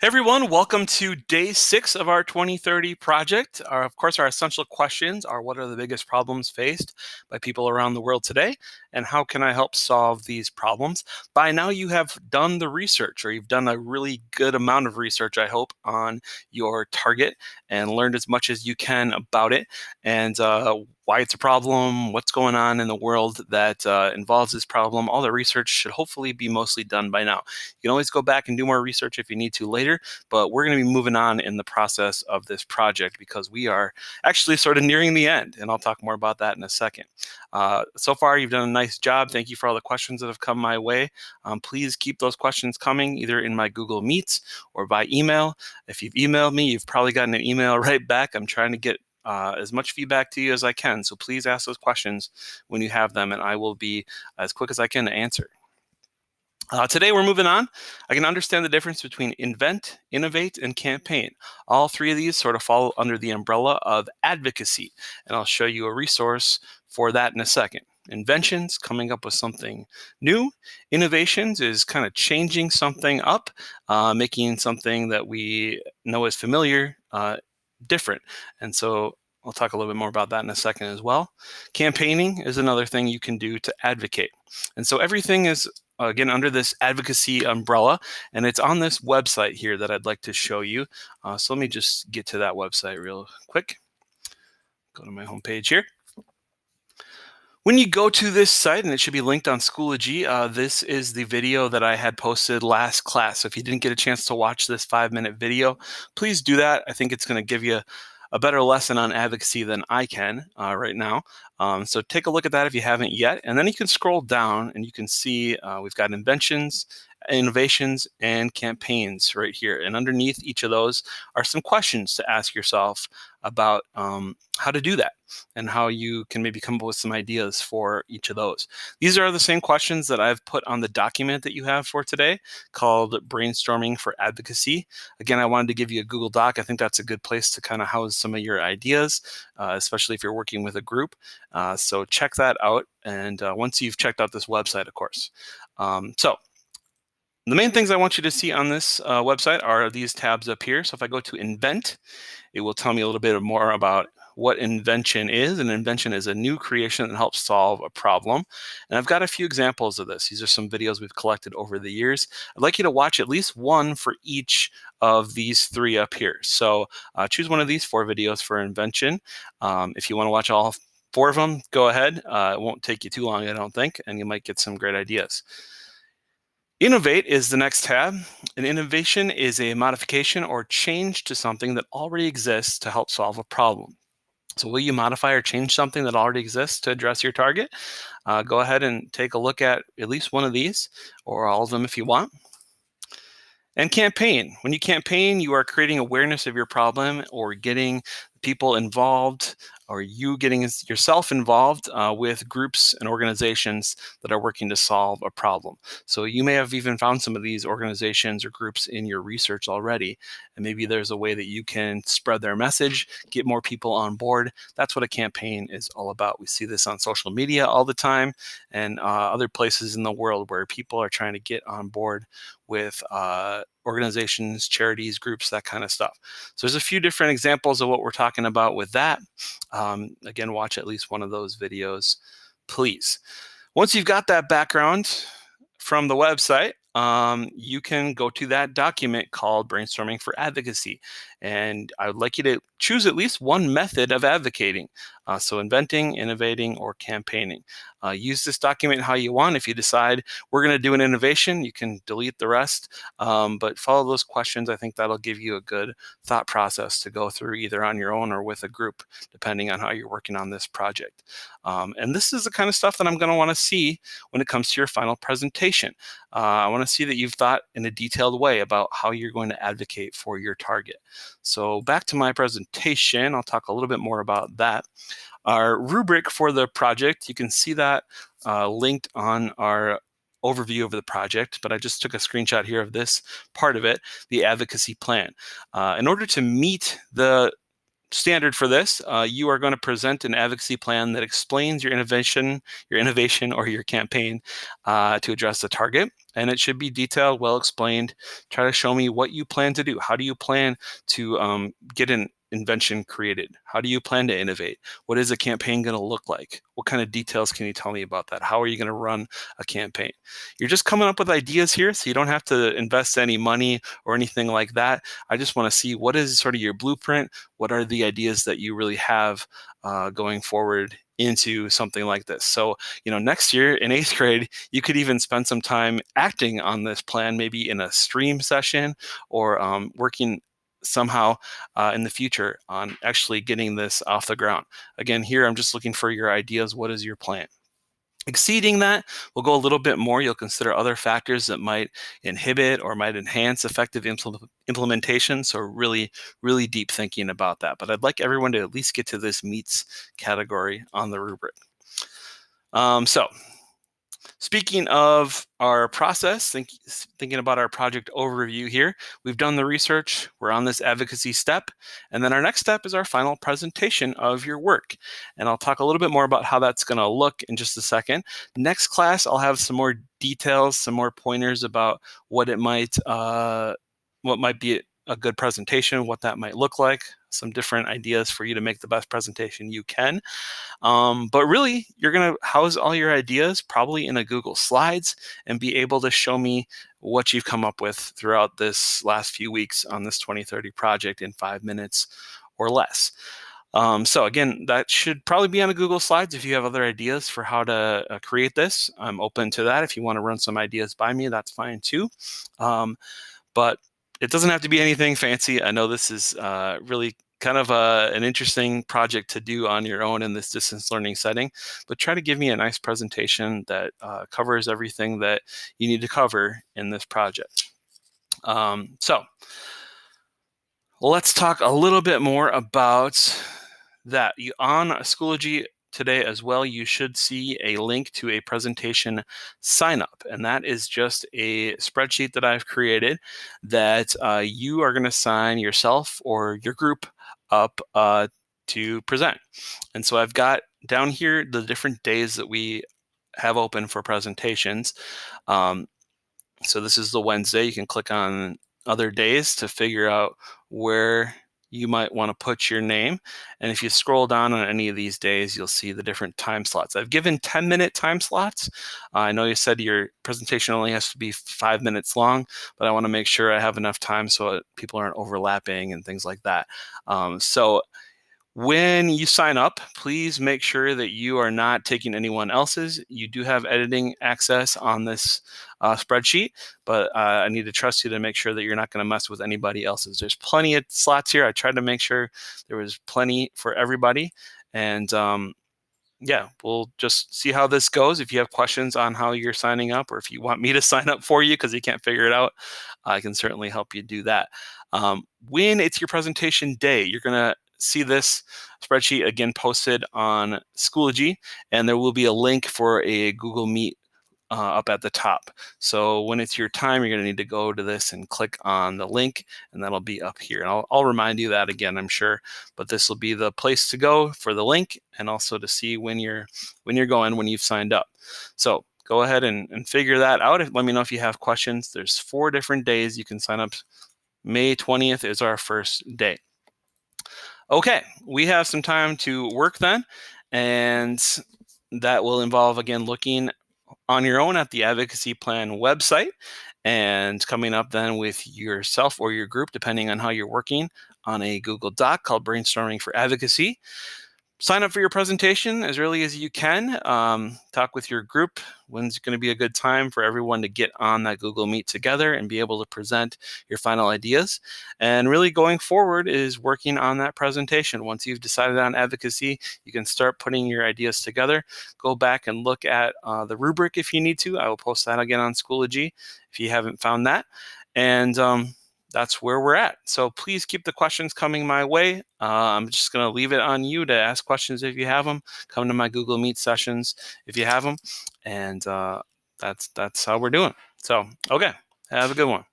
Hey everyone, welcome to day 6 of our 2030 project. Of course, our essential questions are: what are the biggest problems faced by people around the world today, and how can I help solve these problems? By now, you have done the research, or you've done a really good amount of research, I hope, on your target and learned as much as you can about it and why it's a problem, what's going on in the world that involves this problem. All the research should hopefully be mostly done by now. You can always go back and do more research if you need to later, but we're going to be moving on in the process of this project because we are actually sort of nearing the end, and I'll talk more about that in a second. So far, you've done a nice job. Thank you for all the questions that have come my way. Please keep those questions coming either in my Google Meets or by email. If you've emailed me, you've probably gotten an email right back. I'm trying to get as much feedback to you as I can, so please ask those questions when you have them, and I will be as quick as I can to answer. Today we're moving on. I can understand the difference between invent, innovate, and campaign. All three of these sort of fall under the umbrella of advocacy, and I'll show you a resource for that in a second. Inventions, coming up with something new. Innovations is kind of changing something up, making something that we know is familiar different. And so I'll talk a little bit more about that in a second as well. Campaigning is another thing you can do to advocate. And so everything is again under this advocacy umbrella, and it's on this website here that I'd like to show you. So let me just get to that website real quick. Go to my homepage here. When you go to this site, and it should be linked on Schoology, this is the video that I had posted last class. So if you didn't get a chance to watch this 5-minute video, please do that. I think it's going to give you a better lesson on advocacy than I can right now. So take a look at that if you haven't yet. And then you can scroll down and you can see we've got inventions, innovations, and campaigns right here. And underneath each of those are some questions to ask yourself about how to do that and how you can maybe come up with some ideas for each of those. These are the same questions that I've put on the document that you have for today called Brainstorming for Advocacy. Again, I wanted to give you a Google Doc. I think that's a good place to kind of house some of your ideas, especially if you're working with a group. So check that out. And once you've checked out this website, of course. So the main things I want you to see on this website are these tabs up here. So if I go to Invent, it will tell me a little bit more about what invention is. An invention is a new creation that helps solve a problem. And I've got a few examples of this. These are some videos we've collected over the years. I'd like you to watch at least one for each of these three up here. So choose one of these 4 videos for invention. If you want to watch all 4 of them, go ahead. It won't take you too long, I don't think, and you might get some great ideas. Innovate is the next tab. An innovation is a modification or change to something that already exists to help solve a problem. So will you modify or change something that already exists to address your target? Go ahead and take a look at least one of these, or all of them if you want. And campaign. When you campaign, you are creating awareness of your problem or getting people involved, or you getting yourself involved with groups and organizations that are working to solve a problem. So you may have even found some of these organizations or groups in your research already, and maybe there's a way that you can spread their message, get more people on board. That's what a campaign is all about. We see this on social media all the time and other places in the world where people are trying to get on board with organizations, charities, groups, that kind of stuff. So there's a few different examples of what we're talking about with that. Again, watch at least one of those videos, please. Once you've got that background from the website, you can go to that document called Brainstorming for Advocacy. And I would like you to choose at least one method of advocating. So inventing, innovating, or campaigning. Use this document how you want. If you decide we're going to do an innovation, you can delete the rest. But follow those questions. I think that'll give you a good thought process to go through either on your own or with a group, depending on how you're working on this project. And this is the kind of stuff that I'm going to want to see when it comes to your final presentation. I want to see that you've thought in a detailed way about how you're going to advocate for your target. So back to my presentation, I'll talk a little bit more about that. Our rubric for the project, you can see that linked on our overview of the project, but I just took a screenshot here of this part of it, the advocacy plan. In order to meet the standard for this, you are going to present an advocacy plan that explains your innovation, or your campaign to address the target. And it should be detailed, well explained. Try to show me what you plan to do. How do you plan to get an invention created? How do you plan to innovate? What is a campaign going to look like? What kind of details can you tell me about that? How are you going to run a campaign? You're just coming up with ideas here, so you don't have to invest any money or anything like that. I just want to see what is sort of your blueprint. What are the ideas that you really have going forward into something like this? So, next year in 8th grade, you could even spend some time acting on this plan, maybe in a stream session or working somehow in the future on actually getting this off the ground. Again, here I'm just looking for your ideas. What is your plan? Exceeding that, we'll go a little bit more. You'll consider other factors that might inhibit or might enhance effective implementation. So really, really deep thinking about that. But I'd like everyone to at least get to this meets category on the rubric. So speaking of our process, thinking about our project overview here, we've done the research, we're on this advocacy step, and then our next step is our final presentation of your work. And I'll talk a little bit more about how that's going to look in just a second. Next class, I'll have some more details, some more pointers about what might be a good presentation, what that might look like, some different ideas for you to make the best presentation you can. But really, you're going to house all your ideas probably in a Google Slides and be able to show me what you've come up with throughout this last few weeks on this 2030 project in 5 minutes or less. So again, that should probably be on a Google Slides. If you have other ideas for how to create this, I'm open to that. If you want to run some ideas by me, that's fine too. But it doesn't have to be anything fancy. I know this is really kind of an interesting project to do on your own in this distance learning setting, but try to give me a nice presentation that covers everything that you need to cover in this project. So let's talk a little bit more about that. On Schoology today as well, you should see a link to a presentation sign up, and that is just a spreadsheet that I've created that you are going to sign yourself or your group up to present. And so I've got down here the different days that we have open for presentations. So this is the Wednesday. You can click on other days to figure out where you might want to put your name. And if you scroll down on any of these days, you'll see the different time slots. I've given 10-minute time slots. I know you said your presentation only has to be 5 minutes long, but I want to make sure I have enough time so people aren't overlapping and things like that. So when you sign up, please make sure that you are not taking anyone else's. You do have editing access on this spreadsheet, but I need to trust you to make sure that you're not going to mess with anybody else's. There's plenty of slots here. I tried to make sure there was plenty for everybody. And yeah, we'll just see how this goes. If you have questions on how you're signing up, or if you want me to sign up for you because you can't figure it out, I can certainly help you do that. When it's your presentation day, you're going to see this spreadsheet again posted on Schoology, and there will be a link for a Google Meet up at the top. So when it's your time, you're going to need to go to this and click on the link, and that'll be up here. And I'll remind you that again, I'm sure, but this will be the place to go for the link and also to see when you're going, when you've signed up. So go ahead and figure that out. Let me know if you have questions. There's 4 different days you can sign up. May 20th is our first day. Okay, we have some time to work then, and that will involve, again, looking on your own at the advocacy plan website and coming up then with yourself or your group, depending on how you're working, on a Google Doc called Brainstorming for Advocacy. Sign up for your presentation as early as you can. Talk with your group. When's going to be a good time for everyone to get on that Google Meet together and be able to present your final ideas. And really going forward is working on that presentation. Once you've decided on advocacy, you can start putting your ideas together. Go back and look at the rubric if you need to. I will post that again on Schoology if you haven't found that. And that's where we're at. So please keep the questions coming my way. I'm just going to leave it on you to ask questions if you have them. Come to my Google Meet sessions if you have them. And that's how we're doing. So, okay, have a good one.